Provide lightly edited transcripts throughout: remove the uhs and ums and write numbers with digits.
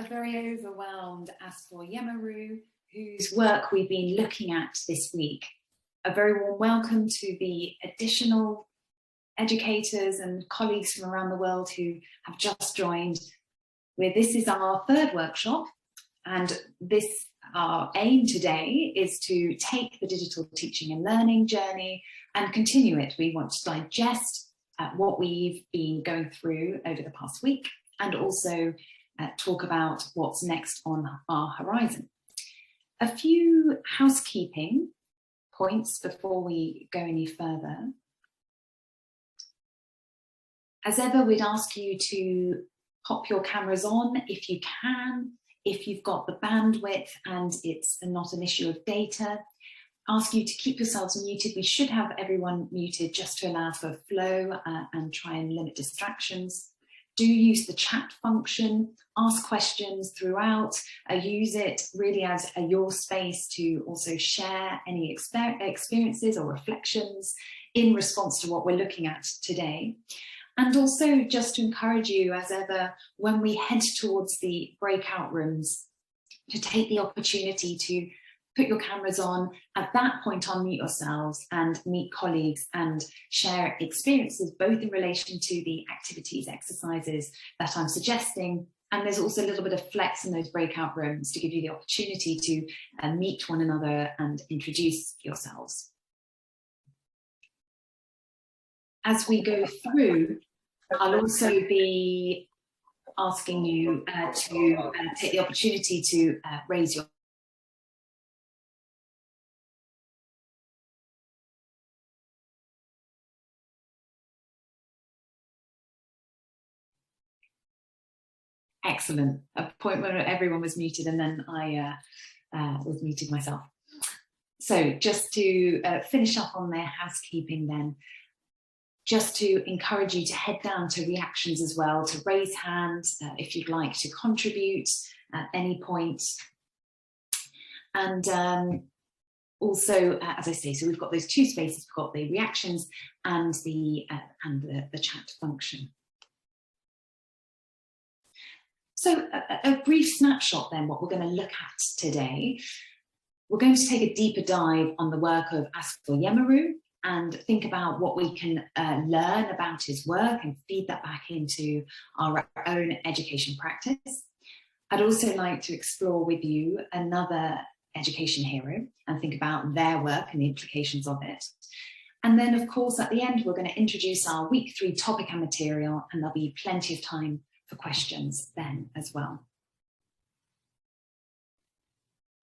a very overwhelmed Astor Yemaru, whose work we've been looking at this week. A very warm welcome to the additional educators and colleagues from around the world who have just joined. This is our third workshop, and our aim today is to take the digital teaching and learning journey and continue it. We want to digest what we've been going through over the past week, and also talk about what's next on our horizon. A few housekeeping points before we go any further. As ever, we'd ask you to pop your cameras on if you can, if you've got the bandwidth and it's not an issue of data. Ask you to keep yourselves muted. We should have everyone muted just to allow for flow and try and limit distractions. Do use the chat function, ask questions throughout, use it really as your space to also share any experiences or reflections in response to what we're looking at today. And also just to encourage you, as ever, when we head towards the breakout rooms, to take the opportunity to put your cameras on, at that point unmute yourselves and meet colleagues and share experiences, both in relation to the activities, exercises that I'm suggesting. And there's also a little bit of flex in those breakout rooms to give you the opportunity to meet one another and introduce yourselves. As we go through, I'll also be asking you to take the opportunity to raise your Excellent. A point where everyone was muted and then I was muted myself. So just to finish up on their housekeeping then, just to encourage you to head down to reactions as well, to raise hands if you'd like to contribute at any point. And also, as I say, so we've got those two spaces, we've got the reactions and the chat function. So a brief snapshot then, what we're going to look at today. We're going to take a deeper dive on the work of Astor Yemaru and think about what we can learn about his work and feed that back into our own education practice. I'd also like to explore with you another education hero and think about their work and the implications of it. And then, of course, at the end, we're going to introduce our week 3 topic and material, and there'll be plenty of time for questions then as well.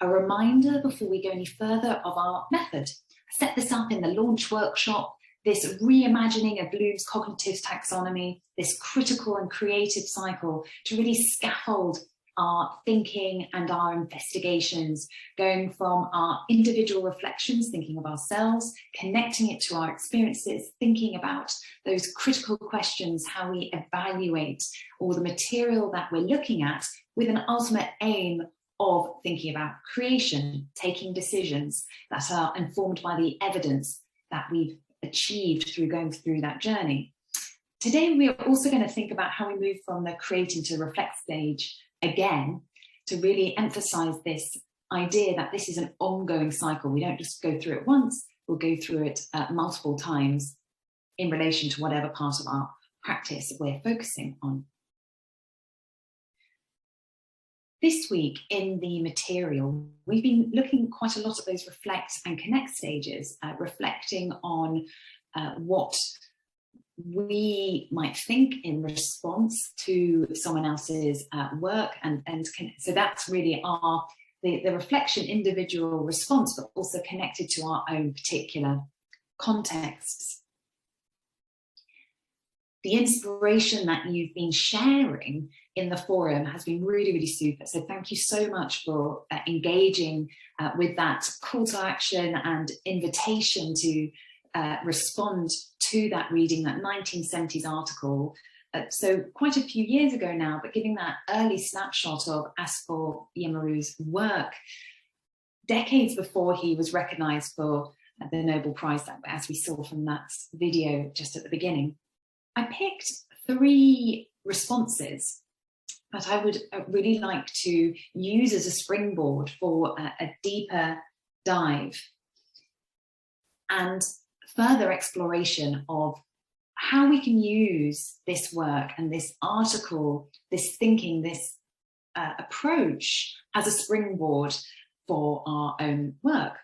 A reminder before we go any further of our method. I set this up in the launch workshop, this reimagining of Bloom's cognitive taxonomy, this critical and creative cycle to really scaffold our thinking and our investigations, going from our individual reflections, thinking of ourselves, connecting it to our experiences, thinking about those critical questions, how we evaluate all the material that we're looking at, with an ultimate aim of thinking about creation, taking decisions that are informed by the evidence that we've achieved through going through that journey. Today, we are also going to think about how we move from the creating to reflect stage again, to really emphasize this idea that this is an ongoing cycle. We don't just go through it once, we'll go through it multiple times in relation to whatever part of our practice we're focusing on. This week in the material, we've been looking quite a lot at those reflect and connect stages, reflecting on what we might think in response to someone else's work, and so that's really the reflection, individual response, but also connected to our own particular contexts. The inspiration that you've been sharing in the forum has been really, really super. So thank you so much for engaging with that call to action and invitation to respond to that reading, that 1970s article. So quite a few years ago now, but giving that early snapshot of Astor Yemaru's work, decades before he was recognized for the Nobel Prize, as we saw from that video just at the beginning. I picked 3 responses that I would really like to use as a springboard for a deeper dive and further exploration of how we can use this work and this article, this thinking, this approach as a springboard for our own work.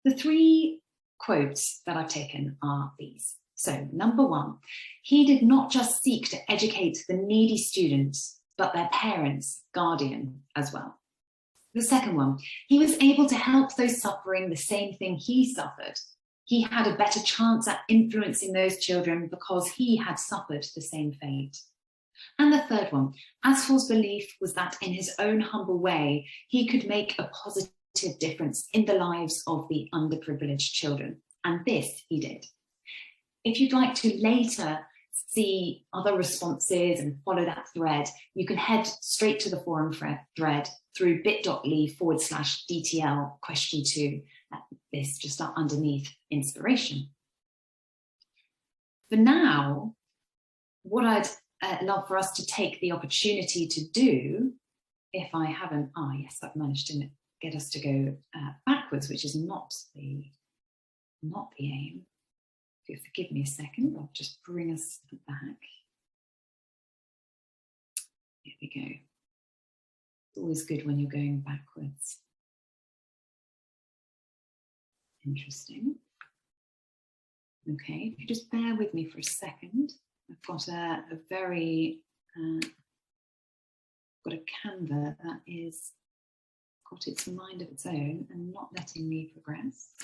The 3 quotes that I've taken are these. So, number 1, he did not just seek to educate the needy students, but their parents, guardian as well. The second one, he was able to help those suffering the same thing he suffered. He had a better chance at influencing those children because he had suffered the same fate. And the third one, Asfal's belief was that in his own humble way, he could make a positive difference in the lives of the underprivileged children. And this he did. If you'd like to later see other responses and follow that thread, you can head straight to the forum thread through bit.ly/DTL question 2. This just underneath inspiration. For now, what I'd love for us to take the opportunity to do, if I haven't, yes, I've managed to get us to go backwards, which is not the aim. If you forgive me a second, I'll just bring us back. Here we go. It's always good when you're going backwards. Interesting. Okay, if you just bear with me for a second. I've got a very, got a Canva that is got its mind of its own and not letting me progress.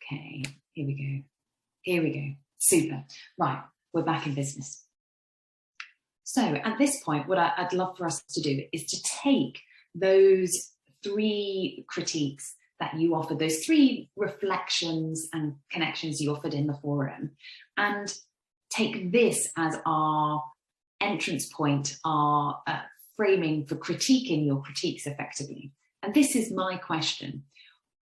Okay, here we go. Here we go. Super. Right, we're back in business. So at this point, what I'd love for us to do is to take those 3 critiques that you offered, those 3 reflections and connections you offered in the forum, and take this as our entrance point, our framing for critiquing your critiques effectively. And this is my question.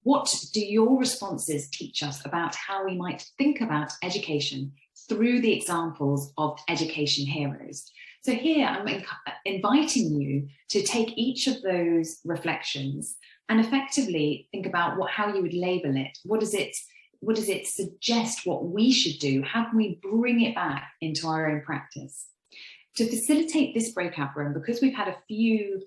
What do your responses teach us about how we might think about education through the examples of education heroes? So here I'm inviting you to take each of those reflections and effectively think about how you would label it. What does it suggest what we should do? How can we bring it back into our own practice? To facilitate this breakout room, because we've had a few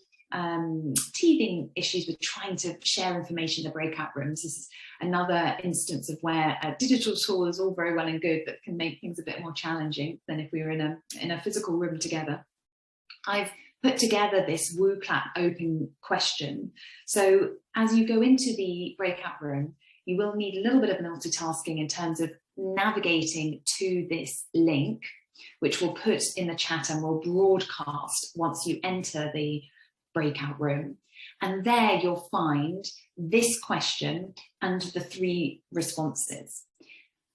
teething issues with trying to share information in the breakout rooms, this is another instance of where a digital tool is all very well and good, but can make things a bit more challenging than if we were in a physical room together. I've put together this Woo Clap open question. So as you go into the breakout room, you will need a little bit of multitasking in terms of navigating to this link, which we'll put in the chat and we'll broadcast once you enter the breakout room. And there you'll find this question and the 3 responses.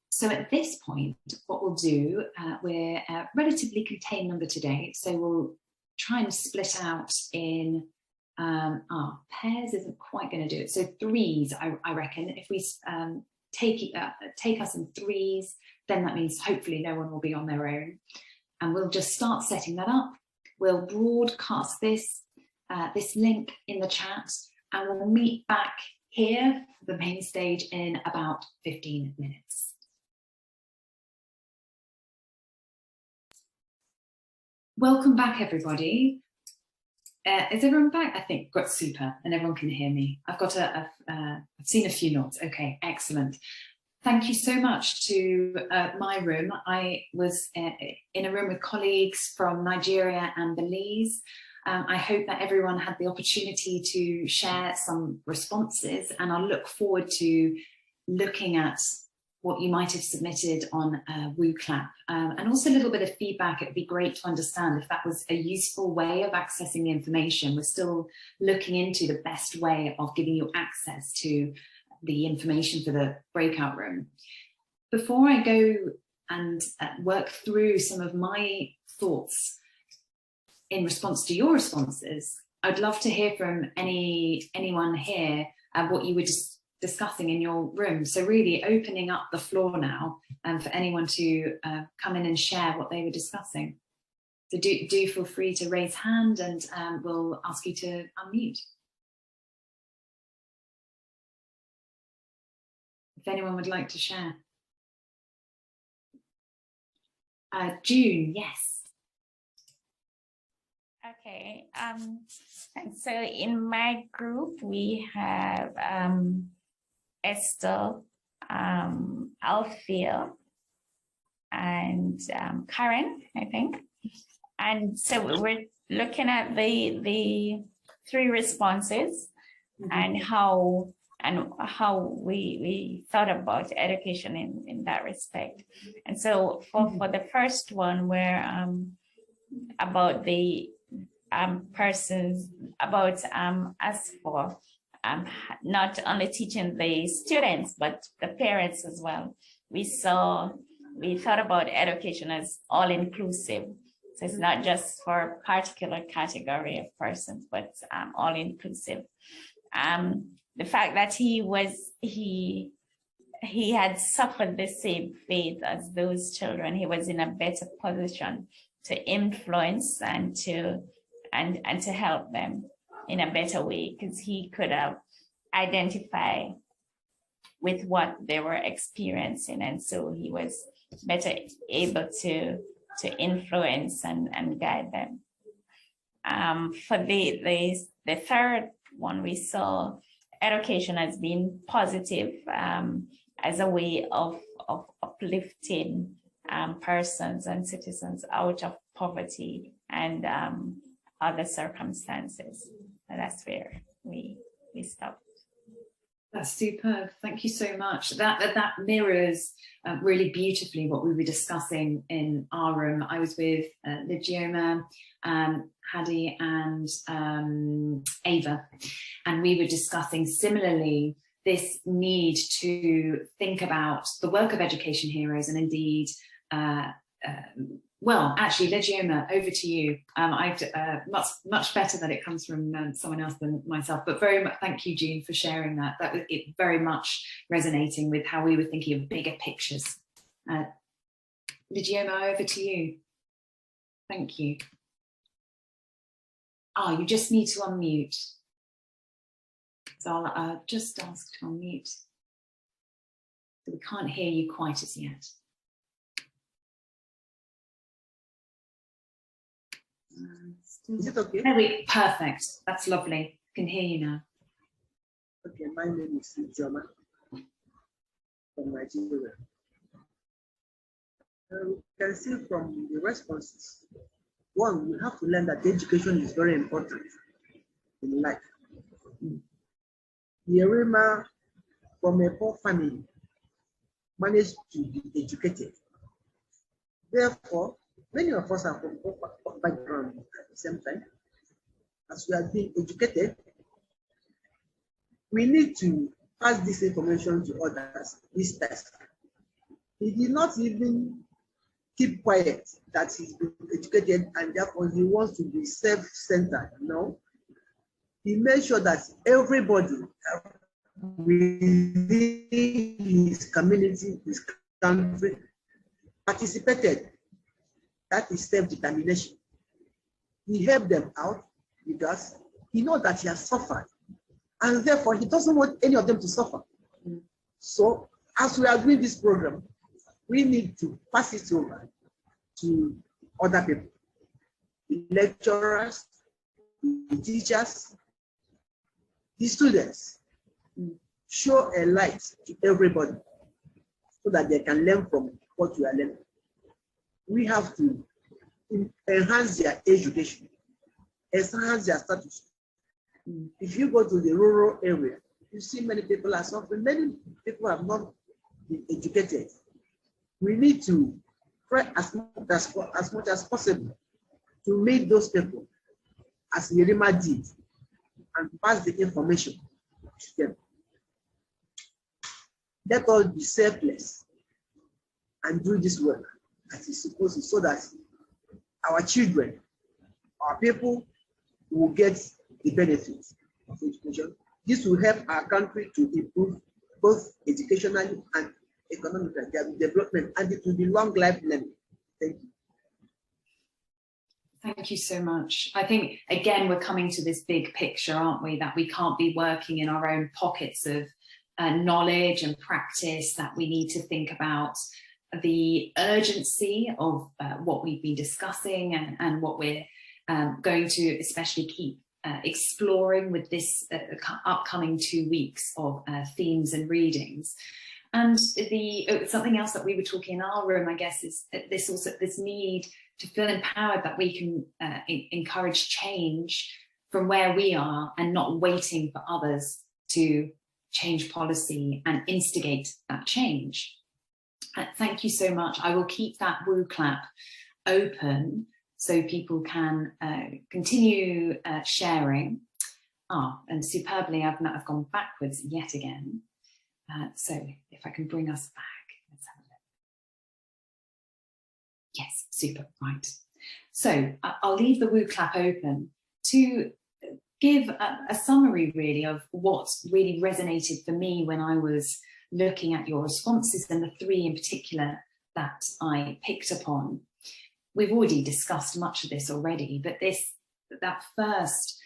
So at this point, what we'll do, we're a relatively contained number today, so we'll try and split out in, pairs isn't quite going to do it. So 3s, I reckon. If we take us in 3s, then that means hopefully no one will be on their own. And we'll just start setting that up. We'll broadcast this link in the chat, and we'll meet back here, the main stage, in about 15 minutes. Welcome back, everybody. Is everyone back? I think got super, and everyone can hear me. I've got I've seen a few nods. Okay, excellent. Thank you so much to my room. I was in a room with colleagues from Nigeria and Belize. I hope that everyone had the opportunity to share some responses, and I'll look forward to looking at what you might have submitted on Woo Clap, and also a little bit of feedback. It would be great to understand if that was a useful way of accessing the information. We're still looking into the best way of giving you access to the information for the breakout room. Before I go and work through some of my thoughts in response to your responses, I'd love to hear from anyone here what you were discussing in your room. So really opening up the floor now for anyone to come in and share what they were discussing. So do feel free to raise hand, and we'll ask you to unmute. If anyone would like to share. June, yes. Okay, so in my group, we have Esther, Althea, and Karen, I think. And so we're looking at the 3 responses and how we thought about education in that respect. And so for the first one, where about the persons, about as for not only teaching the students but the parents as well, we thought about education as all inclusive. So it's not just for a particular category of persons, but all inclusive. The fact that he had suffered the same fate as those children, he was in a better position to influence and to help them in a better way, because he could have identified with what they were experiencing, and so he was better able to influence and guide them. For the third one, we saw education as being positive, as a way of uplifting persons and citizens out of poverty and other circumstances. And that's where we stopped. That's superb. Thank you so much. That mirrors really beautifully what we were discussing in our room. I was with Ligioma, Hadi, and Ava, and we were discussing similarly this need to think about the work of education heroes, and indeed, well, actually, Legioma, over to you. Much better that it comes from someone else than myself, but very much thank you, June, for sharing that. That was it, very much resonating with how we were thinking of bigger pictures. Legioma, over to you. Thank you. You just need to unmute. So I'll just ask to unmute. So we can't hear you quite as yet. Is it okay? Perfect. That's lovely. I can hear you now. Okay, my name is Joma from Nigeria. You can see from the responses, one, we have to learn that education is very important in life. Yerima, from a poor family, managed to be educated. Therefore, many of us are from poor background at the same time. As we are being educated, we need to pass this information to others. This task. He did not even keep quiet that he's been educated and therefore he wants to be self-centered. No. He made sure that everybody within his community, his country, participated. That is self-determination. He helped them out because he knows that he has suffered, and therefore he doesn't want any of them to suffer. So, as we are doing this program, we need to pass it over to other people, the lecturers, the teachers, the students. Show a light to everybody so that they can learn from what we are learning. We have to enhance their education, enhance their status. If you go to the rural area, you see many people are suffering. Many people have not been educated. We need to try as much as possible to meet those people, as Yerima did, and pass the information to them. Let us be selfless and do this work as it's supposed to, so that our children, our people, will get the benefits of education. This will help our country to improve both educationally and economically, development, and it will be long life learning. Thank you. Thank you so much. I think, again, we're coming to this big picture, aren't we? That we can't be working in our own pockets of knowledge and practice, that we need to think about the urgency of what we've been discussing and what we're going to especially keep exploring with this upcoming 2 weeks of themes and readings. And something else that we were talking in our room, I guess, is this need to feel empowered that we can encourage change from where we are and not waiting for others to change policy and instigate that change. Thank you so much. I will keep that woo clap open so people can continue sharing. And superbly, I've gone backwards yet again. So if I can bring us back, let's have a look. Yes, super, right. So I'll leave the woo clap open to give a summary really of what really resonated for me when I was looking at your responses, and the 3 in particular that I picked upon. We've already discussed much of this already, but that first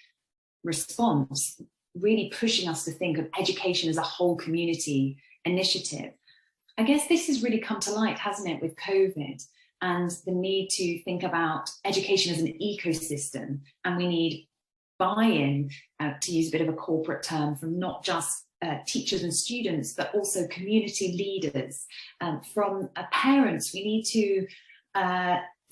response really pushing us to think of education as a whole community initiative. I guess this has really come to light, hasn't it, with COVID, and the need to think about education as an ecosystem, and we need buy-in, to use a bit of a corporate term, from not just teachers and students, but also community leaders. From parents, we need to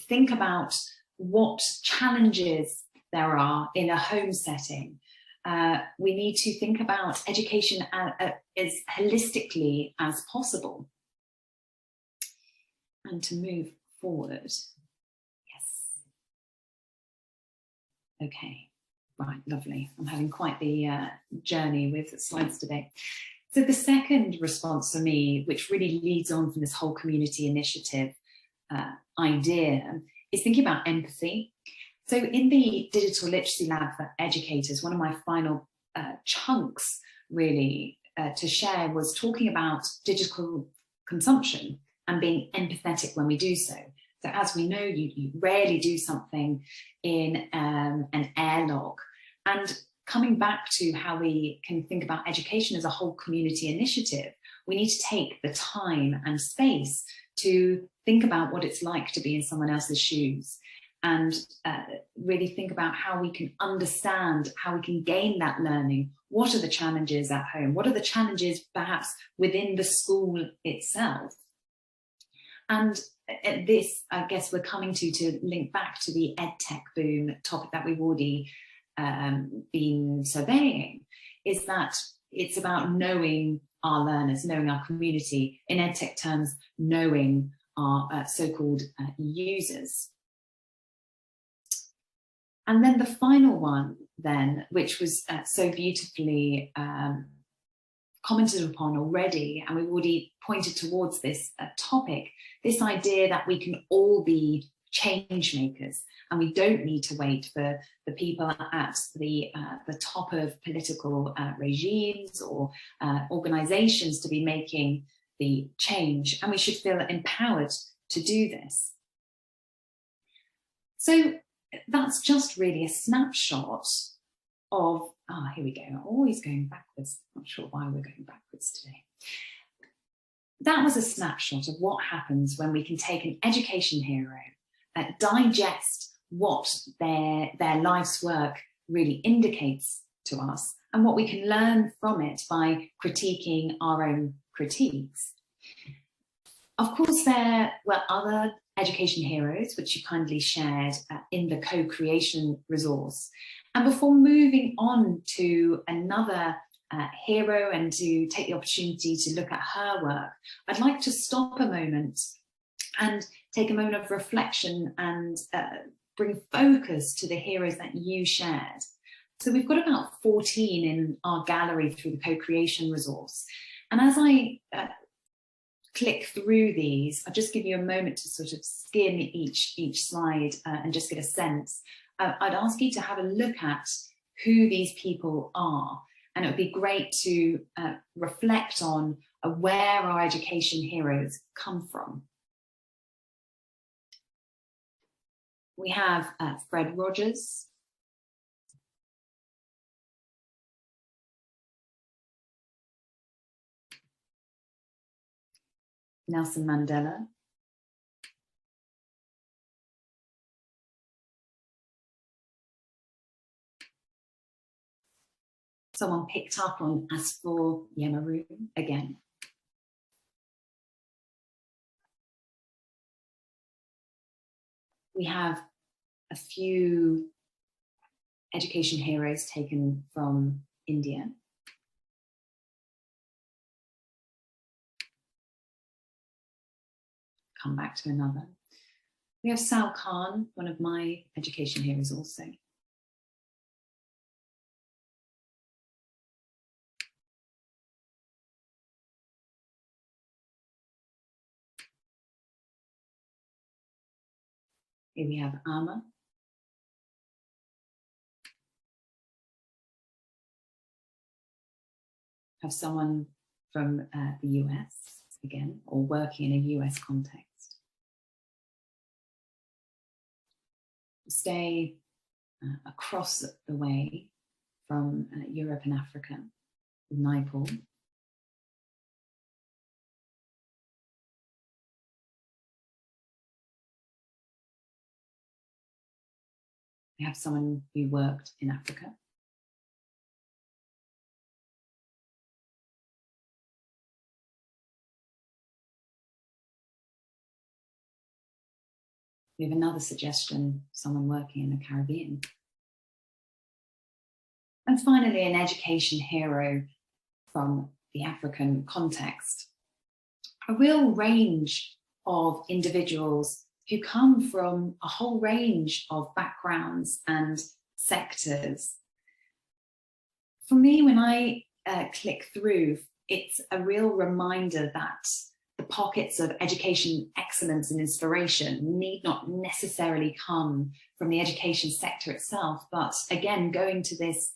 think about what challenges there are in a home setting. We need to think about education as holistically as possible. And to move forward, yes. Okay. Right, lovely. I'm having quite the journey with the slides today. So the second response for me, which really leads on from this whole community initiative idea, is thinking about empathy. So in the Digital Literacy Lab for Educators, one of my final chunks really to share was talking about digital consumption and being empathetic when we do so. So as we know, you rarely do something in an airlog. And coming back to how we can think about education as a whole community initiative, we need to take the time and space to think about what it's like to be in someone else's shoes, and really think about how we can understand, how we can gain that learning. What are the challenges at home? What are the challenges perhaps within the school itself? And this, I guess we're coming to link back to the EdTech boom topic that we've already been surveying, is that it's about knowing our learners, knowing our community, in EdTech terms, knowing our so-called users. And then the final one then, which was so beautifully commented upon already, and we've already pointed towards this topic, this idea that we can all be change makers, and we don't need to wait for the people at the top of political regimes or organizations to be making the change, and we should feel empowered to do this. So that's just really a snapshot of, here we go, always going backwards. Not sure why we're going backwards today. That was a snapshot of what happens when we can take an education hero, digest what their life's work really indicates to us, and what we can learn from it by critiquing our own critiques. Of course, there were other education heroes, which you kindly shared in the co-creation resource. And before moving on to another hero and to take the opportunity to look at her work, I'd like to stop a moment and take a moment of reflection and bring focus to the heroes that you shared. So we've got about 14 in our gallery through the co-creation resource. And as I click through these, I'll just give you a moment to sort of skim each slide and just get a sense. I'd ask you to have a look at who these people are, and it would be great to reflect on where our education heroes come from. We have Fred Rogers. Nelson Mandela. Someone picked up on Asfor Yemaru again. We have a few education heroes taken from India. Come back to another. We have Sal Khan, one of my education heroes also. Here we have Amma. Have someone from the US again, or working in a US context. Stay across the way from Europe and Africa, Naipaul. We have someone who worked in Africa. We have another suggestion, someone working in the Caribbean. And finally, an education hero from the African context. A real range of individuals who come from a whole range of backgrounds and sectors. For me, when I click through, it's a real reminder that the pockets of education excellence and inspiration need not necessarily come from the education sector itself, but again, going to this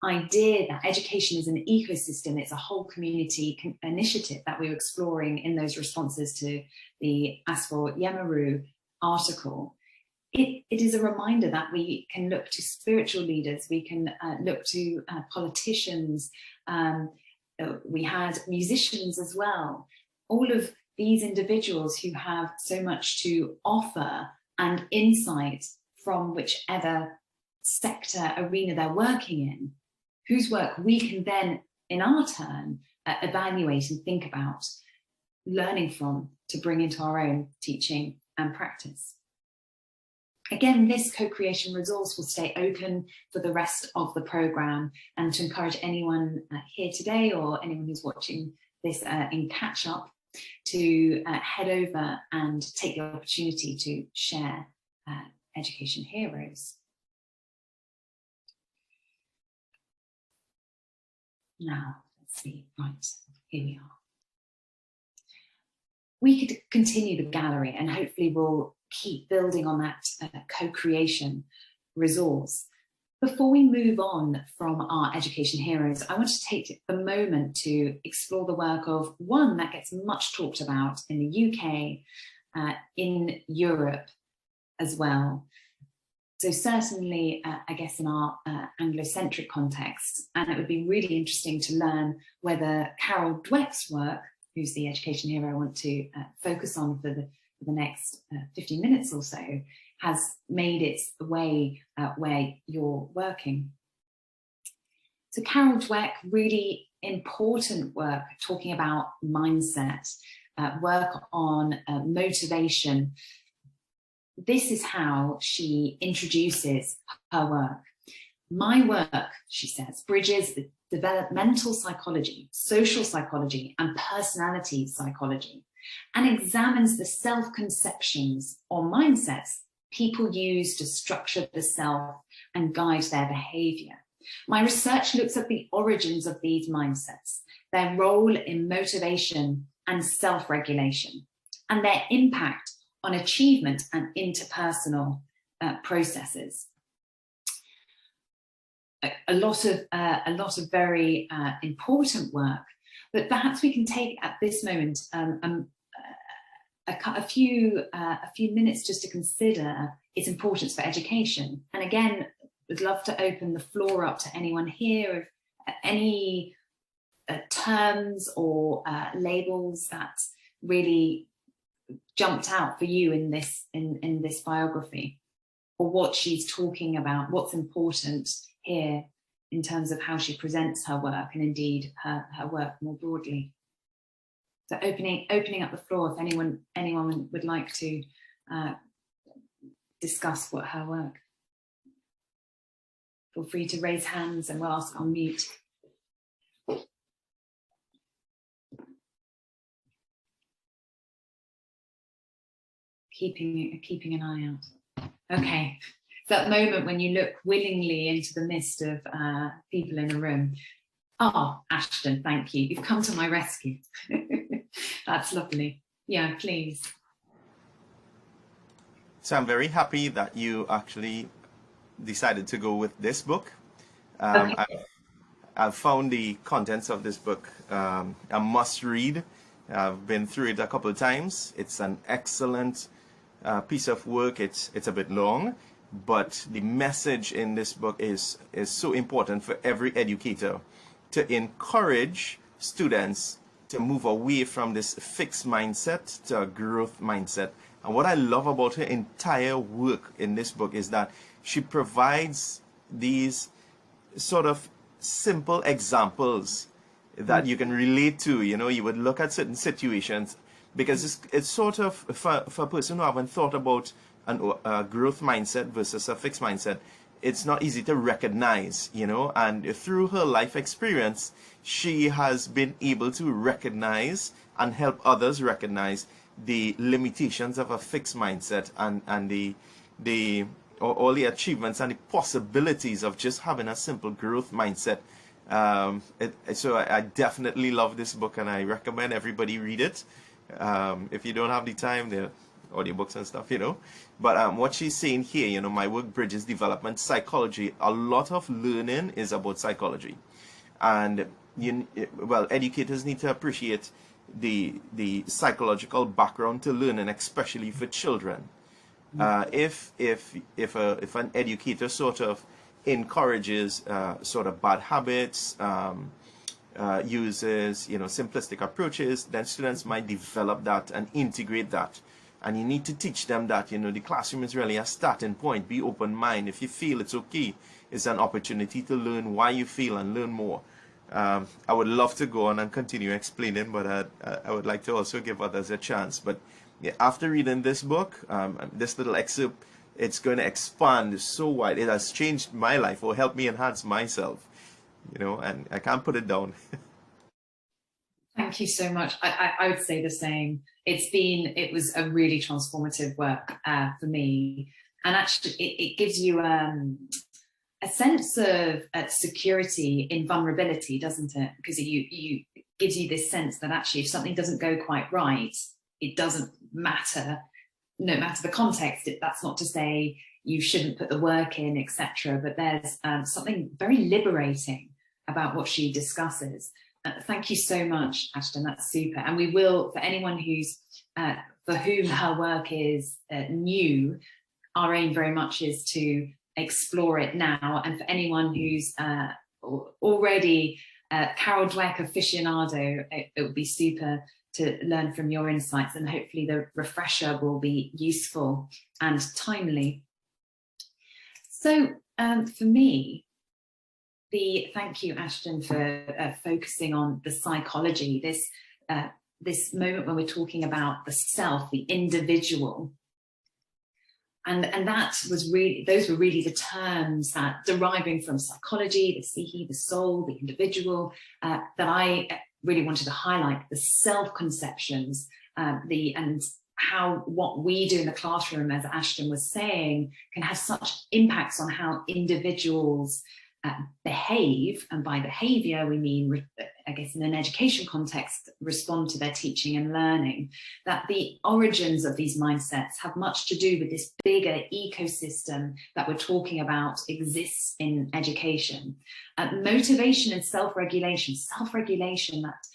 idea that education is an ecosystem, it's a whole community initiative that we were exploring in those responses to the Asfor Yemaru article. It is a reminder that we can look to spiritual leaders, we can look to politicians, we had musicians as well. All of these individuals who have so much to offer and insight from whichever sector arena they're working in, whose work we can then, in our turn, evaluate and think about, learning from to bring into our own teaching and practice. Again, this co-creation resource will stay open for the rest of the programme, and to encourage anyone here today or anyone who's watching this in catch-up to head over and take the opportunity to share education heroes. Now, let's see, right, here we are. We could continue the gallery and hopefully we'll keep building on that co-creation resource. Before we move on from our education heroes, I want to take a moment to explore the work of one that gets much talked about in the UK, in Europe as well. So certainly, I guess in our Anglo-centric context, and it would be really interesting to learn whether Carol Dweck's work, who's the education hero I want to focus on for the next 15 minutes or so, has made its way where you're working. So Carol Dweck, really important work talking about mindset, work on motivation. This is how she introduces her work. My work, she says, bridges the developmental psychology, social psychology, and personality psychology, and examines the self-conceptions or mindsets people use to structure the self and guide their behavior. My research looks at the origins of these mindsets, their role in motivation and self-regulation, and their impact on achievement and interpersonal processes. A lot of very important work, but perhaps we can take at this moment a few minutes just to consider its importance for education. And again, would love to open the floor up to anyone here of any terms or labels that really jumped out for you in this biography, or what she's talking about, what's important here in terms of how she presents her work, and indeed her work more broadly. So opening up the floor if anyone would like to discuss what her work. Feel free to raise hands and we'll ask on mute. Keeping an eye out. Okay, that moment when you look willingly into the midst of people in a room. Oh, Ashton, thank you. You've come to my rescue. That's lovely. Yeah, please. So I'm very happy that you actually decided to go with this book. Okay. I've found the contents of this book a must read. I've been through it a couple of times. It's an excellent piece of work. It's a bit long, but the message in this book is so important for every educator, to encourage students to move away from this fixed mindset to a growth mindset. And what I love about her entire work in this book is that she provides these sort of simple examples that you can relate to. You know, you would look at certain situations, because it's sort of, for a person who haven't thought about a growth mindset versus a fixed mindset, it's not easy to recognize, you know. And through her life experience, she has been able to recognize and help others recognize the limitations of a fixed mindset, and all the achievements and the possibilities of just having a simple growth mindset. So I definitely love this book, and I recommend everybody read it. If you don't have the time, there are audiobooks and stuff, you know. But what she's saying here, you know, my work bridges development psychology. A lot of learning is about psychology, and educators need to appreciate the psychological background to learning, especially for children. If an educator sort of encourages sort of bad habits, uses, you know, simplistic approaches, then students might develop that and integrate that. And you need to teach them that, you know, the classroom is really a starting point. Be open-minded. If you feel it's okay, it's an opportunity to learn why you feel and learn more. I would love to go on and continue explaining, but I would like to also give others a chance. But yeah, after reading this book, this little excerpt, it's going to expand so wide. It has changed my life, or helped me enhance myself, you know, and I can't put it down. Thank you so much. I would say the same. It was a really transformative work for me. And actually it gives you a sense of security in vulnerability, doesn't it? Because it gives you this sense that actually if something doesn't go quite right, it doesn't matter, no matter the context. That's not to say you shouldn't put the work in, etc. But there's something very liberating about what she discusses. Thank you so much, Ashton. That's super. And we will, for anyone who's for whom her work is new, our aim very much is to explore it now. And for anyone who's already Carol Dweck aficionado, it would be super to learn from your insights, and hopefully the refresher will be useful and timely. So for me, thank you, Ashton, for focusing on the psychology, this moment when we're talking about the self, the individual. And those were really the terms that, deriving from psychology, the psyche, the soul, the individual, that I really wanted to highlight, the self-conceptions, and how what we do in the classroom, as Ashton was saying, can have such impacts on how individuals behave. And by behavior, we mean, I guess in an education context, respond to their teaching and learning, that the origins of these mindsets have much to do with this bigger ecosystem that we're talking about exists in education. Motivation and self-regulation, that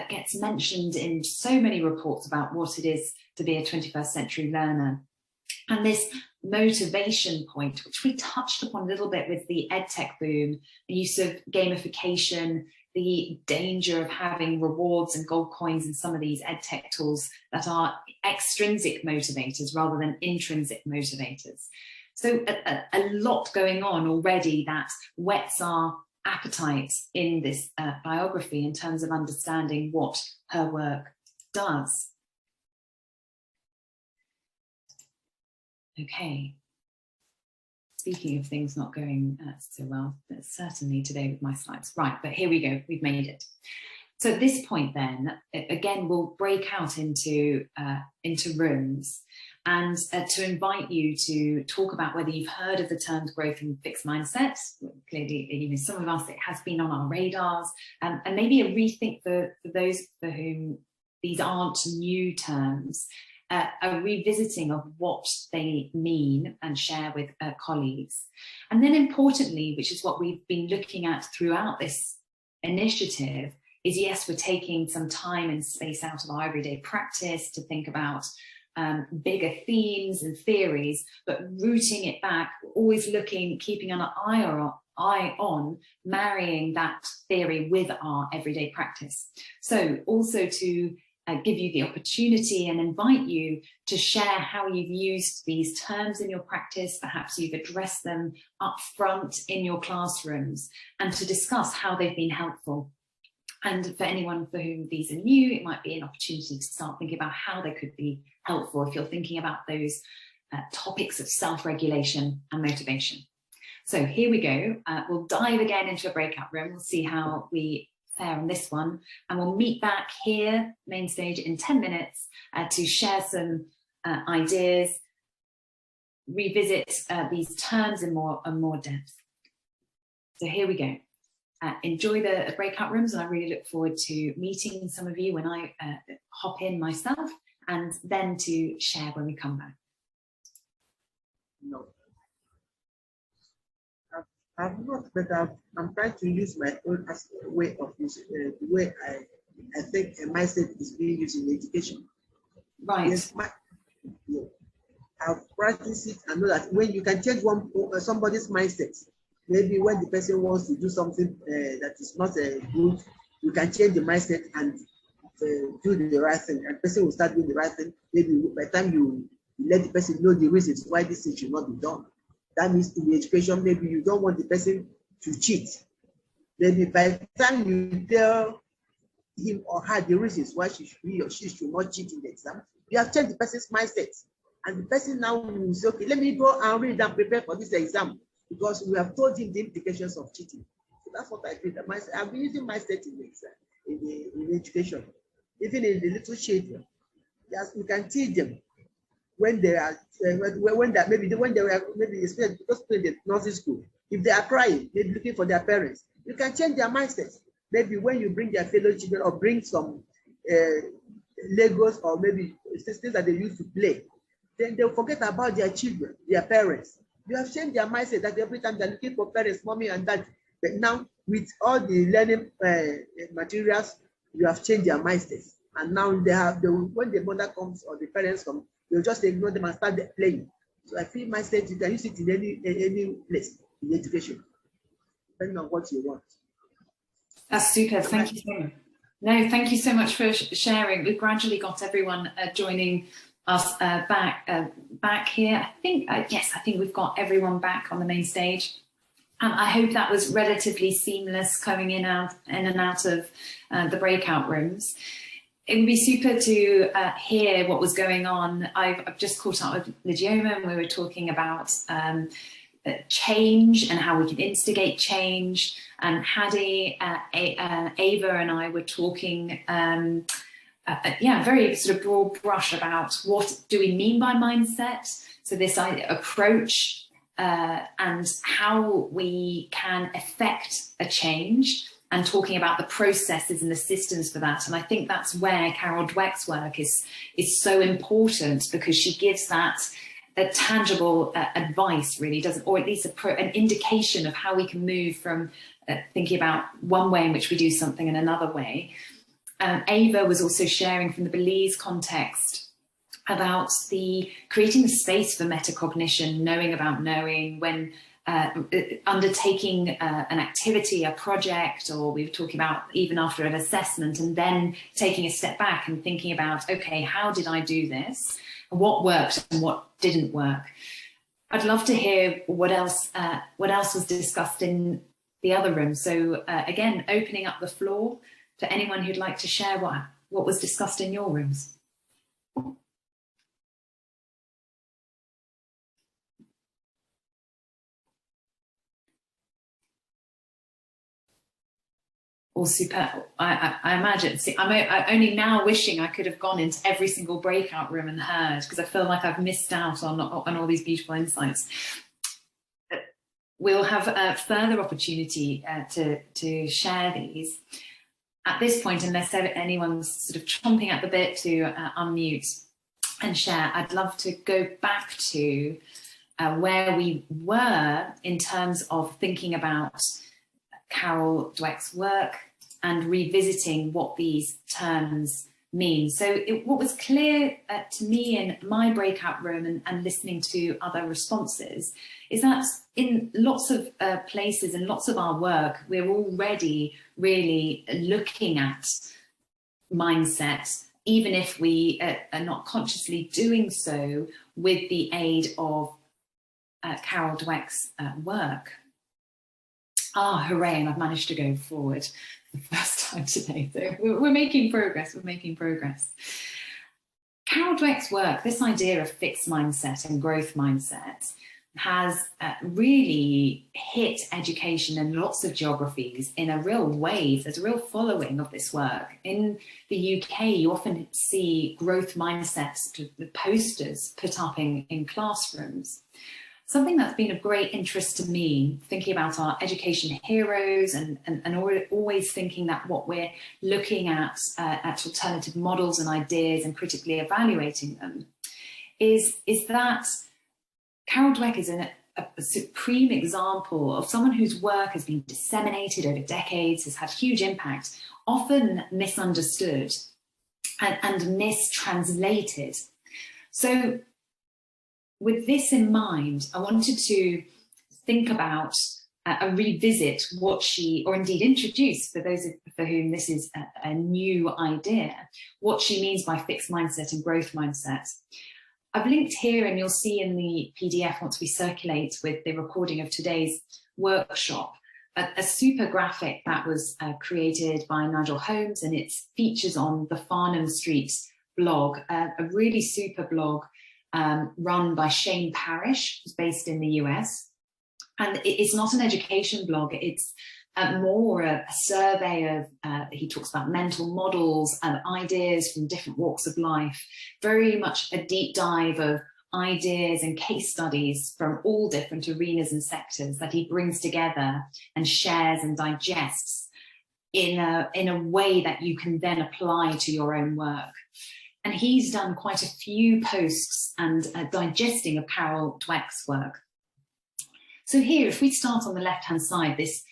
gets mentioned in so many reports about what it is to be a 21st century learner. And this motivation point, which we touched upon a little bit with the EdTech boom, the use of gamification, the danger of having rewards and gold coins in some of these EdTech tools that are extrinsic motivators rather than intrinsic motivators. So a lot going on already that whets our appetite in this biography in terms of understanding what her work does. Okay. Speaking of things not going so well, certainly today with my slides. Right, but here we go, we've made it. So at this point then, again, we'll break out into rooms and to invite you to talk about whether you've heard of the terms growth and fixed mindset. Clearly, you know, some of us, it has been on our radars, and maybe a rethink for those for whom these aren't new terms, a revisiting of what they mean and share with colleagues. And then importantly, which is what we've been looking at throughout this initiative, is yes, we're taking some time and space out of our everyday practice to think about bigger themes and theories, but rooting it back, always looking, keeping an eye on marrying that theory with our everyday practice. So also to give you the opportunity and invite you to share how you've used these terms in your practice, perhaps you've addressed them up front in your classrooms, and to discuss how they've been helpful. And for anyone for whom these are new, it might be an opportunity to start thinking about how they could be helpful if you're thinking about those topics of self-regulation and motivation. So here we go. We'll dive again into a breakout room. We'll see how we fare on this one, and we'll meet back here, main stage, in 10 minutes to share some ideas, revisit these terms in more depth. So here we go. Enjoy the breakout rooms, and I really look forward to meeting some of you when I hop in myself, and then to share when we come back. No. I've not, but I'm trying to use my own way of using the way I think a mindset is being used in education. Right. Yes, I've practiced it. I know that when you can change somebody's mindset, maybe when the person wants to do something that is not good, you can change the mindset and do the right thing, and the person will start doing the right thing. Maybe by the time you let the person know the reasons why this thing should not be done. That means in education, maybe you don't want the person to cheat. Maybe by the time you tell him or her the reasons why he or she should not cheat in the exam, you have changed the person's mindset. And the person now will say, okay, let me go and read and prepare for this exam, because we have told him the implications of cheating. So that's what I did. I've been using mindset in education, even in the little children. Yes, we can teach them when they are when they were maybe especially because in the nursery school, if they are crying, maybe looking for their parents, you can change their mindset. Maybe when you bring their fellow children or bring some Legos or maybe things that they used to play, then they'll forget about their children, their parents. You have changed their mindset that every time they're looking for parents, mommy and dad. But now with all the learning materials, you have changed their mindset. And now they have when the mother comes or the parents come, they'll just ignore them and start playing. So I feel mindset, you can use it in any place in education, depending on what you want. That's super. Thank you so much. No, thank you so much for sharing. We've gradually got everyone joining us back here. I think yes, I think we've got everyone back on the main stage. I hope that was relatively seamless coming in and out of the breakout rooms. It would be super to hear what was going on. I've just caught up with Lydioma, and we were talking about change and how we can instigate change. And Hadi, Ava and I were talking, very sort of broad brush about what do we mean by mindset. So this approach and how we can affect a change, and talking about the processes and the systems for that. And I think that's where Carol Dweck's work is so important, because she gives that tangible advice, really, doesn't, or at least an indication of how we can move from thinking about one way in which we do something and another way. Ava was also sharing from the Belize context about the creating the space for metacognition, knowing about knowing, when undertaking an activity, a project, or we were talking about even after an assessment, and then taking a step back and thinking about, okay, how did I do this? What worked and what didn't work? I'd love to hear what else was discussed in the other room. So again, opening up the floor for anyone who'd like to share what was discussed in your rooms. Or super, I imagine, I'm only now wishing I could have gone into every single breakout room and heard, because I feel like I've missed out on all these beautiful insights. We'll have further opportunity to share these. At this point, unless anyone's sort of chomping at the bit to unmute and share, I'd love to go back to where we were in terms of thinking about Carol Dweck's work and revisiting what these terms mean. So what was clear to me in my breakout room and listening to other responses is that in lots of places and lots of our work, we're already really looking at mindset, even if we are not consciously doing so with the aid of Carol Dweck's work. Ah, hooray, and I've managed to go forward for the first time today. So we're making progress, Carol Dweck's work, this idea of fixed mindset and growth mindset, has really hit education in lots of geographies in a real wave. There's a real following of this work. In the UK, you often see growth mindsets, posters put up in classrooms. Something that's been of great interest to me, thinking about our education heroes and always thinking that what we're looking at alternative models and ideas and critically evaluating them, is that Carol Dweck is a supreme example of someone whose work has been disseminated over decades, has had huge impact, often misunderstood and mistranslated. So with this in mind, I wanted to think about a revisit what she, or indeed introduce for those for whom this is a new idea, what she means by fixed mindset and growth mindset. I've linked here, and you'll see in the PDF once we circulate with the recording of today's workshop, a super graphic that was created by Nigel Holmes, and it features on the Farnham Street blog, a really super blog run by Shane Parrish, who's based in the US. And it's not an education blog, it's more a survey of, he talks about mental models and ideas from different walks of life, very much a deep dive of ideas and case studies from all different arenas and sectors that he brings together and shares and digests in a way that you can then apply to your own work. And he's done quite a few posts and digesting of Carol Dweck's work. So here, if we start on the left-hand side, this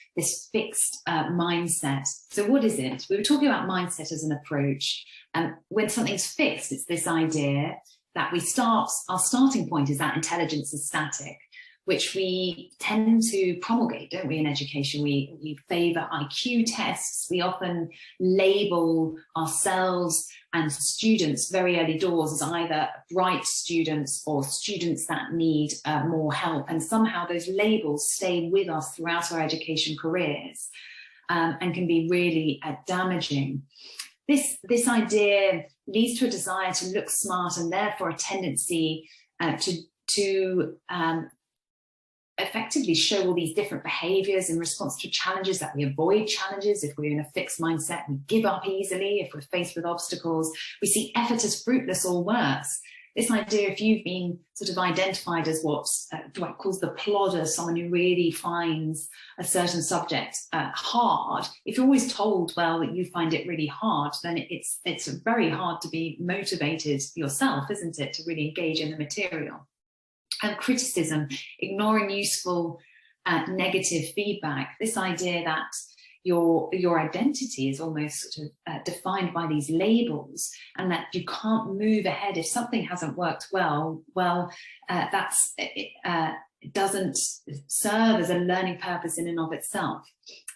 fixed mindset. So what is it? We were talking about mindset as an approach. And when something's fixed, it's this idea that our starting point is that intelligence is static, which we tend to promulgate, don't we, in education? We favor IQ tests. We often label ourselves and students very early doors as either bright students or students that need more help. And somehow those labels stay with us throughout our education careers and can be really damaging. This idea leads to a desire to look smart and therefore a tendency to effectively show all these different behaviors in response to challenges, that we avoid challenges. If we're in a fixed mindset, we give up easily. If we're faced with obstacles, we see effort as fruitless or worse. This idea, if you've been sort of identified as what Dweck calls the plodder, someone who really finds a certain subject hard, if you're always told, well, that you find it really hard, then it's very hard to be motivated yourself, isn't it, to really engage in the material. And criticism, ignoring useful negative feedback, this idea that your identity is almost sort of defined by these labels, and that you can't move ahead if something hasn't worked well. It doesn't serve as a learning purpose in and of itself.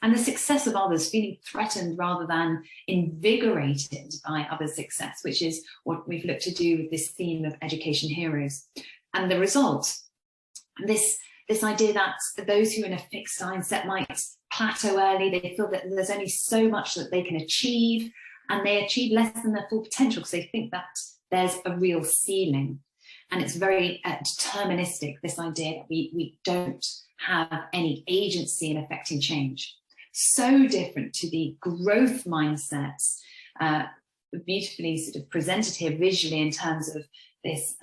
And the success of others feeling threatened rather than invigorated by others' success, which is what we've looked to do with this theme of education heroes. And the result, this idea that those who are in a fixed mindset might plateau early. They feel that there's only so much that they can achieve, and they achieve less than their full potential because they think that there's a real ceiling. And it's very deterministic, this idea that we don't have any agency in affecting change. So different to the growth mindsets, beautifully sort of presented here visually in terms of this,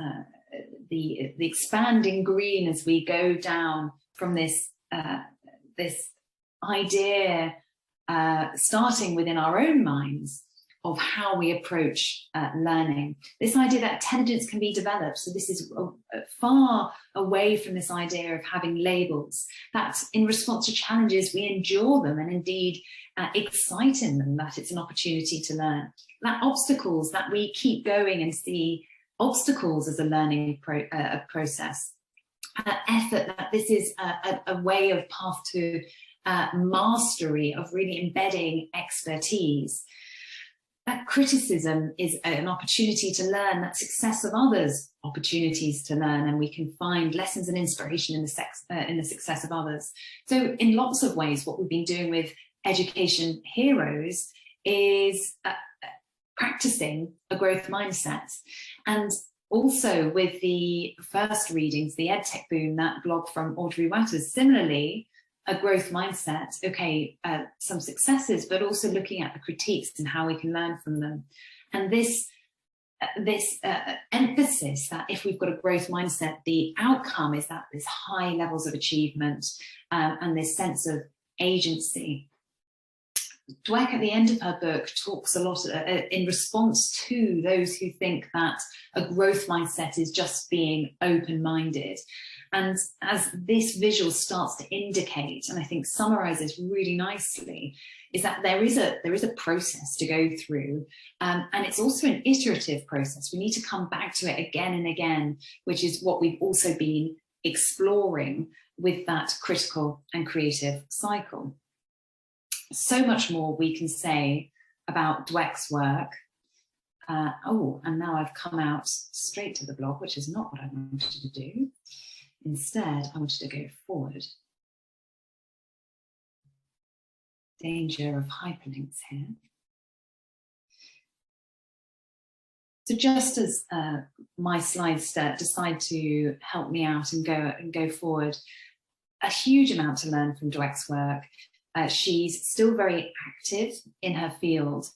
the expanding green as we go down from this, this idea starting within our own minds of how we approach learning. This idea that intelligence can be developed. So this is far away from this idea of having labels, that in response to challenges, we endure them and indeed excite in them, that it's an opportunity to learn. That obstacles, that we keep going and see obstacles as a learning process. Effort, that this is a way of path to mastery, of really embedding expertise. That criticism is an opportunity to learn, that success of others, opportunities to learn, and we can find lessons and inspiration in the success of others. So in lots of ways, what we've been doing with Education Heroes is practicing a growth mindset. And also with the first readings, the EdTech Boom, that blog from Audrey Watters, similarly, a growth mindset, okay, some successes, but also looking at the critiques and how we can learn from them. And this emphasis that if we've got a growth mindset, the outcome is that there's high levels of achievement and this sense of agency. Dweck at the end of her book talks a lot in response to those who think that a growth mindset is just being open-minded. And as this visual starts to indicate, and I think summarizes really nicely, is that there is a process to go through, and it's also an iterative process. We need to come back to it again and again, which is what we've also been exploring with that critical and creative cycle. So much more we can say about Dweck's work. And now I've come out straight to the blog, which is not what I wanted to do. Instead, I wanted to go forward. Danger of hyperlinks here. So just as my slides decide to help me out and go forward, a huge amount to learn from Dweck's work. She's still very active in her field,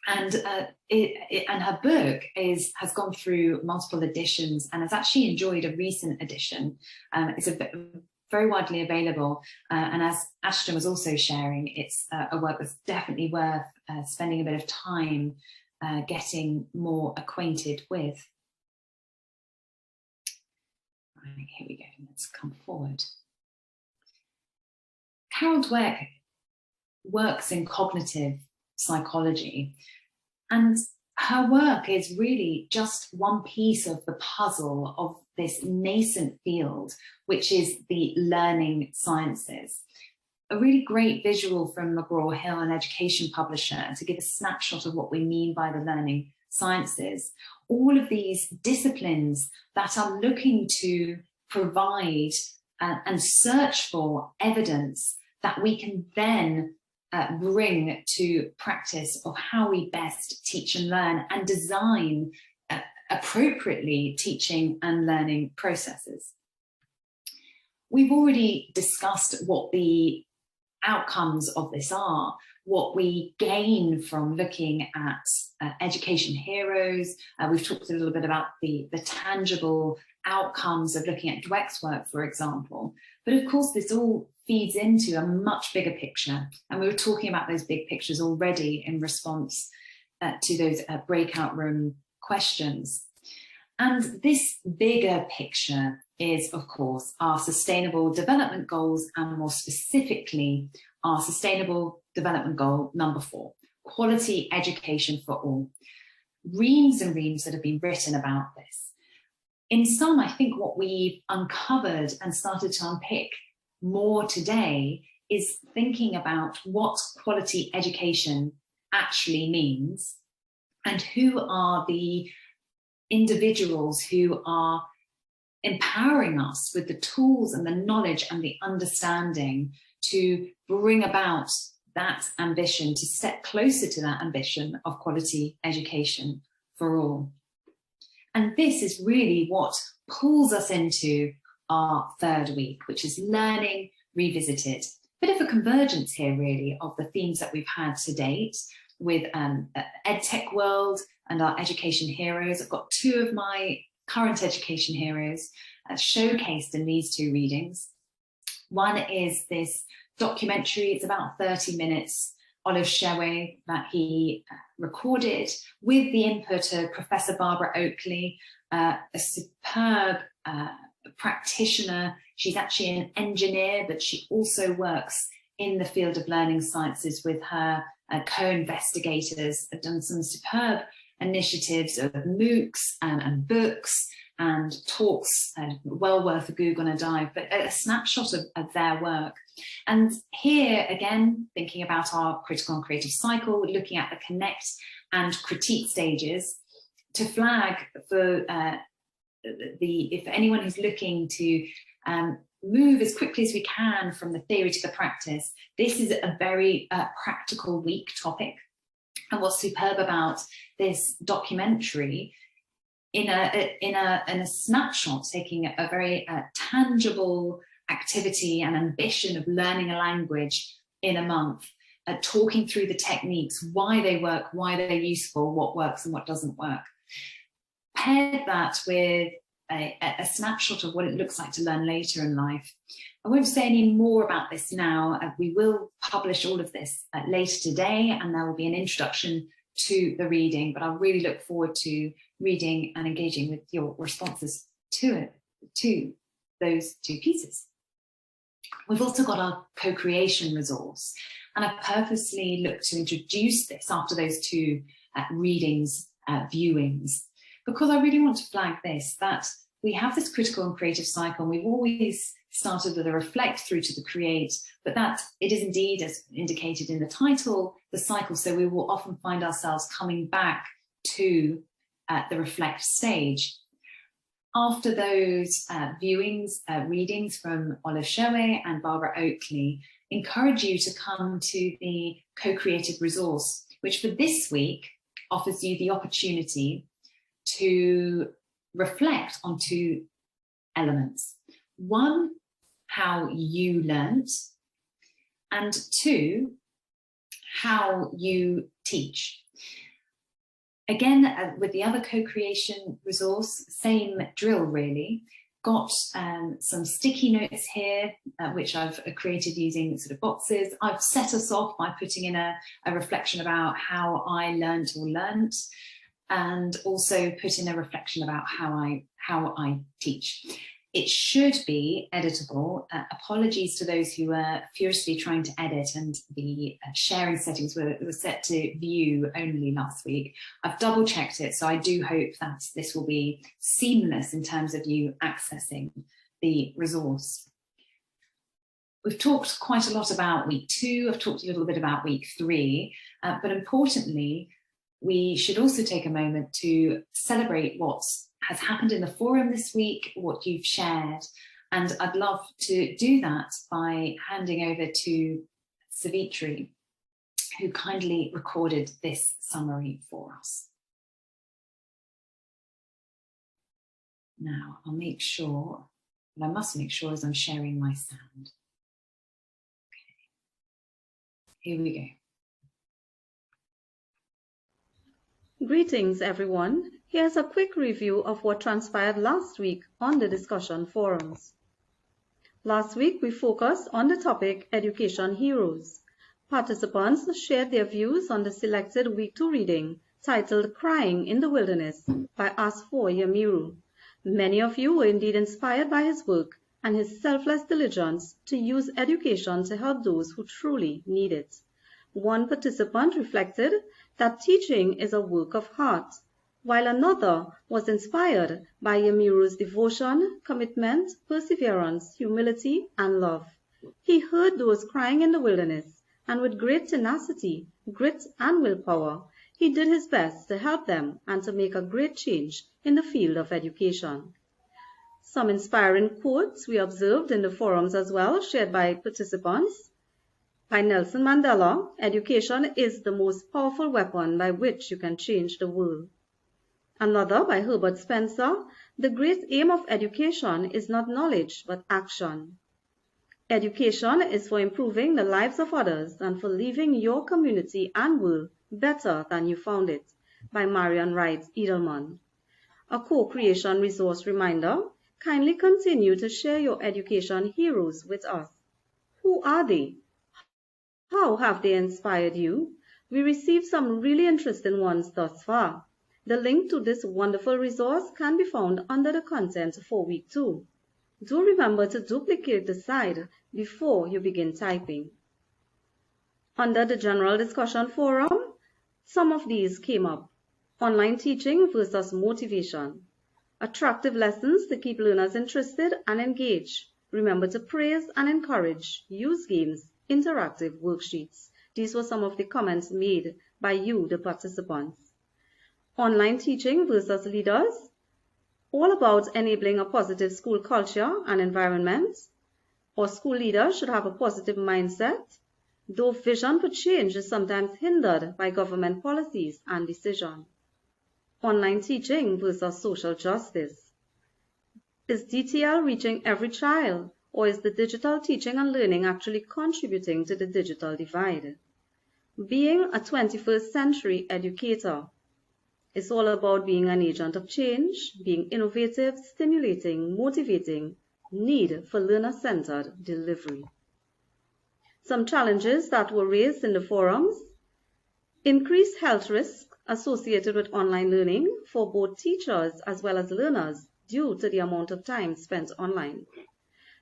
and her book has gone through multiple editions and has actually enjoyed a recent edition. It's very widely available, and as Ashton was also sharing, it's a work that's definitely worth spending a bit of time getting more acquainted with. Right, here we go. Let's come forward. Carol Dweck works in cognitive psychology, and her work is really just one piece of the puzzle of this nascent field, which is the learning sciences. A really great visual from McGraw-Hill, an education publisher, to give a snapshot of what we mean by the learning sciences. All of these disciplines that are looking to provide and search for evidence that we can then bring to practice of how we best teach and learn and design appropriately teaching and learning processes. We've already discussed what the outcomes of this are, what we gain from looking at education heroes. We've talked a little bit about the tangible outcomes of looking at Dweck's work, for example. But of course, this all feeds into a much bigger picture. And we were talking about those big pictures already in response to those breakout room questions. And this bigger picture is, of course, our Sustainable Development Goals, and more specifically, our Sustainable Development Goal number 4, quality education for all. Reams and reams that have been written about this. In some, I think what we've uncovered and started to unpick more today is thinking about what quality education actually means and who are the individuals who are empowering us with the tools and the knowledge and the understanding to bring about that ambition, to step closer to that ambition of quality education for all. And this is really what pulls us into our 3rd week, which is Learning Revisited. Bit of a convergence here, really, of the themes that we've had to date with EdTech World and our education heroes. I've got 2 of my current education heroes showcased in these 2 readings. One is this documentary. It's about 30 minutes, Olive Shewe, that he recorded with the input of Professor Barbara Oakley, a superb practitioner. She's actually an engineer, but she also works in the field of learning sciences with her co-investigators. Have done some superb initiatives of MOOCs and books and talks, well worth a Google and a dive, but a snapshot of their work. And here again, thinking about our critical and creative cycle, looking at the connect and critique stages to flag for if anyone who's looking to move as quickly as we can from the theory to the practice. This is a very practical week topic. And what's superb about this documentary, in a snapshot, taking a very tangible activity and ambition of learning a language in a month, talking through the techniques, why they work, why they're useful, what works and what doesn't work. Paired that with a snapshot of what it looks like to learn later in life. I won't say any more about this now. We will publish all of this later today, and there will be an introduction to the reading, but I really look forward to reading and engaging with your responses to those 2 pieces. We've also got our co-creation resource, and I purposely looked to introduce this after those 2 readings, viewings, because I really want to flag this, that we have this critical and creative cycle, and we've always started with a reflect through to the create, but that it is indeed, as indicated in the title, the cycle. So we will often find ourselves coming back to the reflect stage. After those viewings, readings from Olive Shewe and Barbara Oakley, encourage you to come to the co-creative resource, which for this week offers you the opportunity to reflect on 2 elements. 1, how you learnt, and 2, how you teach. Again, with the other co-creation resource, same drill really. Got some sticky notes here, which I've created using sort of boxes. I've set us off by putting in a reflection about how I learnt or learnt, and also put in a reflection about how I teach. It should be editable. Apologies to those who were furiously trying to edit, and the sharing settings were set to view only last week. I've double checked it, so I do hope that this will be seamless in terms of you accessing the resource. We've talked quite a lot about week 2. I've talked a little bit about week 3, but importantly, we should also take a moment to celebrate what has happened in the forum this week, what you've shared. And I'd love to do that by handing over to Savitri, who kindly recorded this summary for us. Now, I'll make sure, and I must make sure as I'm sharing my sound. Okay, here we go. Greetings, everyone. Here's a quick review of what transpired last week on the discussion forums. Last week, we focused on the topic Education Heroes. Participants shared their views on the selected Week 2 reading titled Crying in the Wilderness by Asfor Yamiru. Many of you were indeed inspired by his work and his selfless diligence to use education to help those who truly need it. One participant reflected that teaching is a work of heart, while another was inspired by Yamiru's devotion, commitment, perseverance, humility, and love. He heard those crying in the wilderness, and with great tenacity, grit, and willpower, he did his best to help them and to make a great change in the field of education. Some inspiring quotes we observed in the forums as well, shared by participants. By Nelson Mandela, education is the most powerful weapon by which you can change the world. Another by Herbert Spencer, the great aim of education is not knowledge but action. Education is for improving the lives of others and for leaving your community and world better than you found it, by Marian Wright Edelman. A co-creation resource reminder, kindly continue to share your education heroes with us. Who are they? How have they inspired you? We received some really interesting ones thus far. The link to this wonderful resource can be found under the content for week 2. Do remember to duplicate the slide before you begin typing. Under the general discussion forum, some of these came up. Online teaching versus motivation. Attractive lessons to keep learners interested and engaged. Remember to praise and encourage. Use games, interactive worksheets. These were some of the comments made by you, the participants. Online teaching versus leaders. All about enabling a positive school culture and environment. Our school leaders should have a positive mindset, though vision for change is sometimes hindered by government policies and decisions. Online teaching versus social justice. Is DTL reaching every child, or is the digital teaching and learning actually contributing to the digital divide? Being a 21st century educator. It's all about being an agent of change, being innovative, stimulating, motivating, need for learner-centered delivery. Some challenges that were raised in the forums. Increased health risks associated with online learning for both teachers as well as learners due to the amount of time spent online.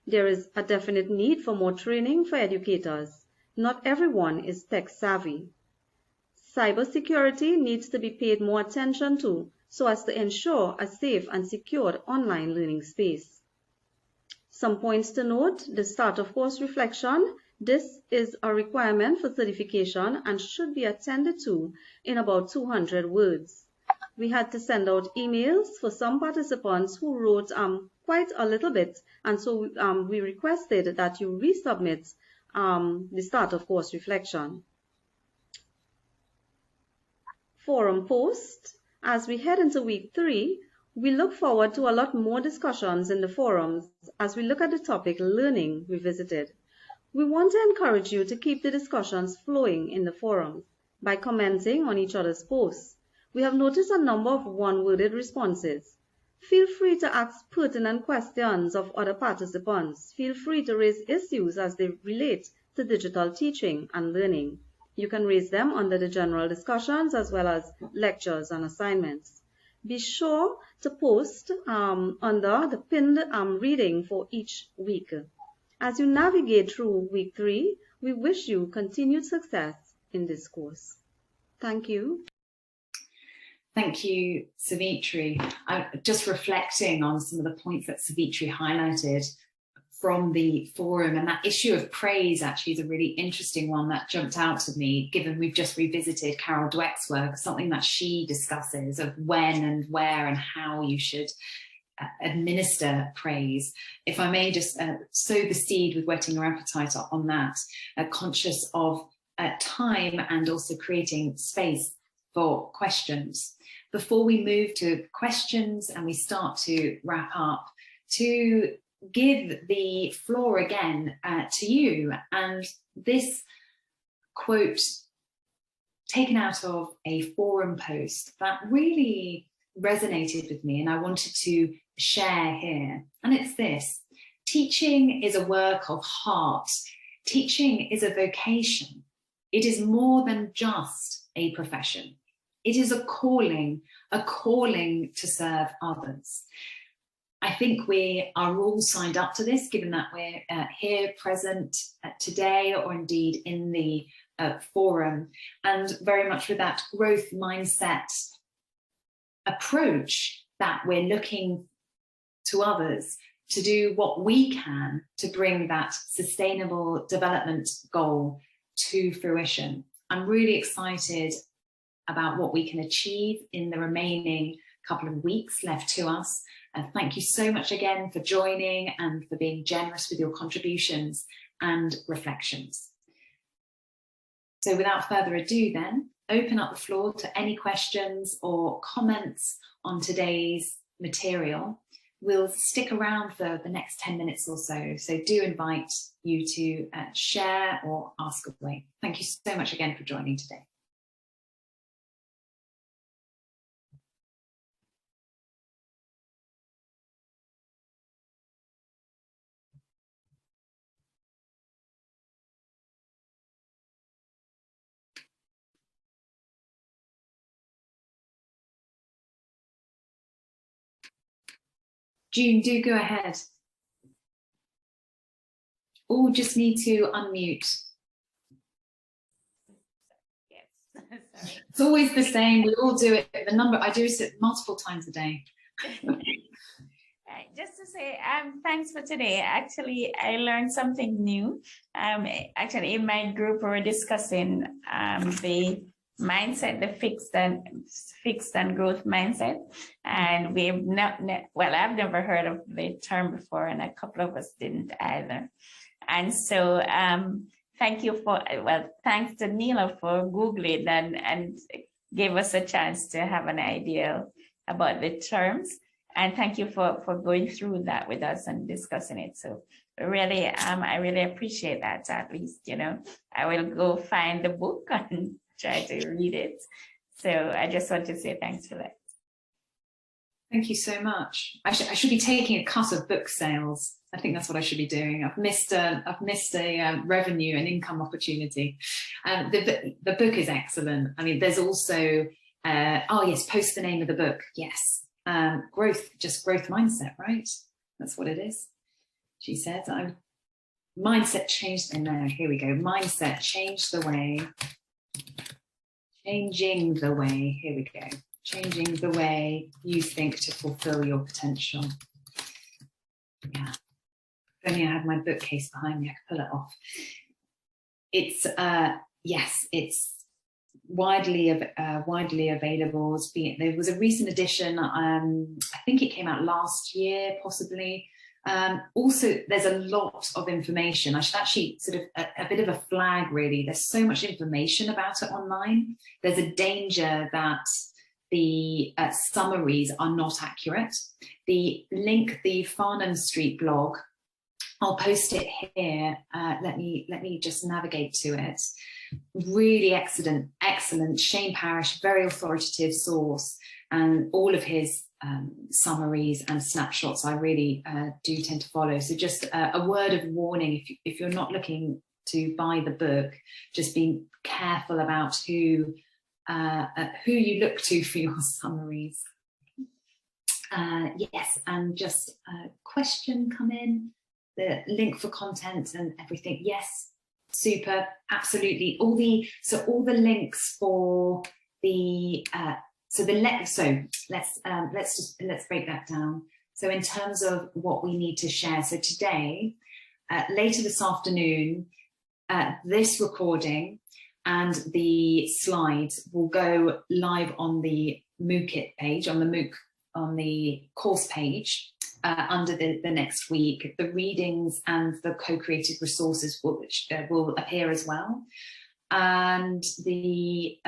There is a definite need for more training for educators. Not everyone is tech savvy. Cybersecurity needs to be paid more attention to so as to ensure a safe and secured online learning space. Some points to note: the start of course reflection. This is a requirement for certification and should be attended to in about 200 words. We had to send out emails for some participants who wrote quite a little bit, and so we requested that you resubmit the start of course reflection. Forum post. As we head into week 3, we look forward to a lot more discussions in the forums as we look at the topic learning revisited. We want to encourage you to keep the discussions flowing in the forums by commenting on each other's posts. We have noticed a number of one-worded responses. Feel free to ask pertinent questions of other participants. Feel free to raise issues as they relate to digital teaching and learning. You can raise them under the general discussions as well as lectures and assignments. Be sure to post under the pinned reading for each week. As you navigate through week 3, we wish you continued success in this course. Thank you. Thank you, Savitri. I'm just reflecting on some of the points that Savitri highlighted from the forum, and that issue of praise actually is a really interesting one that jumped out to me, given we've just revisited Carol Dweck's work, something that she discusses of when and where and how you should administer praise. If I may just sow the seed with whetting your appetite on that, conscious of time and also creating space for questions. Before we move to questions and we start to wrap up, to give the floor again to you, and this quote taken out of a forum post that really resonated with me and I wanted to share here, and it's this: teaching is a work of heart. Teaching is a vocation. It is more than just a profession. It is a calling to serve others. I think we are all signed up to this, given that we're here present today, or indeed in the forum, and very much with that growth mindset approach that we're looking to others to do what we can to bring that sustainable development goal to fruition. I'm really excited about what we can achieve in the remaining couple of weeks left to us. And thank you so much again for joining and for being generous with your contributions and reflections. So without further ado then, open up the floor to any questions or comments on today's material. We'll stick around for the next 10 minutes or so. So do invite you to share or ask away. Thank you so much again for joining today. June, do go ahead. All just need to unmute. Yes. Sorry. It's always the same. We all do it. I do it multiple times a day. Just to say, thanks for today. Actually, I learned something new. Actually, in my group, we were discussing the mindset, the fixed and growth mindset, and we've I've never heard of the term before, and a couple of us didn't either. And so, thanks to Neela for Googling and gave us a chance to have an idea about the terms. And thank you for going through that with us and discussing it. So really, I really appreciate that. At least, I will go find the book and try to read it. So I just want to say thanks for that. Thank you so much. I should be taking a cut of book sales. I think that's what I should be doing. I've missed a revenue and income opportunity. The book is excellent. I mean, there's also post the name of the book. Yes. Growth mindset, right? That's what it is. She said, mindset changed. And now here we go. Mindset changed the way. Changing the way. Here we go. Changing the way you think to fulfill your potential. Yeah. If only I had my bookcase behind me, I could pull it off. It's it's widely available. There was a recent edition. I think it came out last year, possibly. Also, there's a lot of information. I should actually sort of a bit of a flag, really. There's so much information about it online. There's a danger that the summaries are not accurate. The link, the Farnham Street blog, I'll post it here. Let me just navigate to it. Really excellent. Shane Parrish, very authoritative source, and all of his summaries and snapshots I really do tend to follow. So just a word of warning, if you're not looking to buy the book, just be careful about who you look to for your summaries. Yes, and just a question come in, the link for content and everything. Yes, super, absolutely. All the links for the let's break that down. So in terms of what we need to share, so today, later this afternoon, this recording and the slides will go live on the MOOCit page, on the course page, under the next week. The readings and the co-created resources will appear as well. And the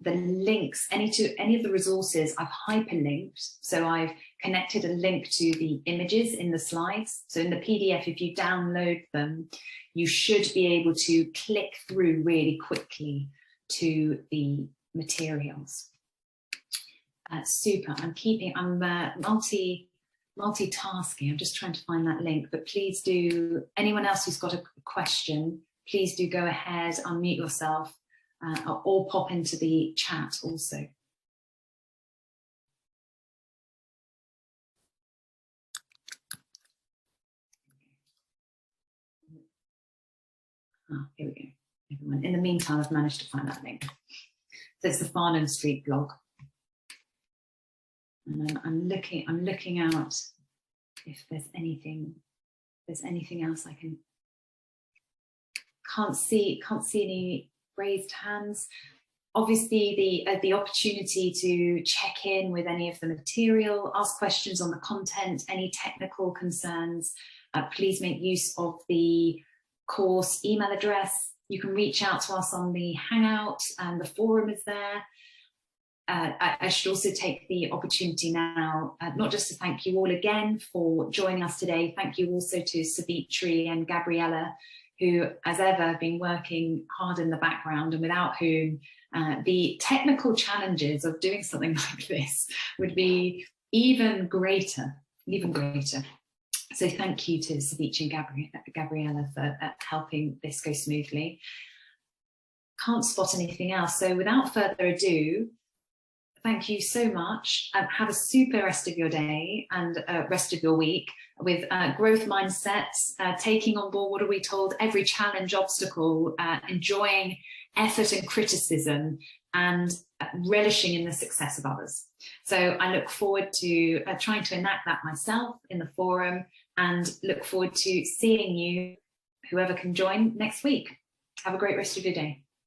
links, any of the resources I've hyperlinked. So I've connected a link to the images in the slides. So in the PDF, if you download them, you should be able to click through really quickly to the materials. Super. I'm multitasking. I'm just trying to find that link, but please do, anyone else who's got a question, please do go ahead, unmute yourself, or pop into the chat also. Here we go. Everyone. In the meantime, I've managed to find that link. So it's the Farnham Street blog. And I'm looking out if there's anything else I can. Can't see any raised hands. Obviously, the opportunity to check in with any of the material, ask questions on the content, any technical concerns, please make use of the course email address. You can reach out to us on the Hangout, and the forum is there. I should also take the opportunity now, not just to thank you all again for joining us today. Thank you also to Savitri and Gabriella, who, as ever, have been working hard in the background, and without whom the technical challenges of doing something like this would be even greater. So thank you to Savitri and Gabriella for helping this go smoothly. Can't spot anything else. So without further ado, thank you so much. Have a super rest of your day and rest of your week with growth mindsets, taking on board, what are we told, every challenge, obstacle, enjoying effort and criticism, and relishing in the success of others. So I look forward to trying to enact that myself in the forum, and look forward to seeing you, whoever can join, next week. Have a great rest of your day.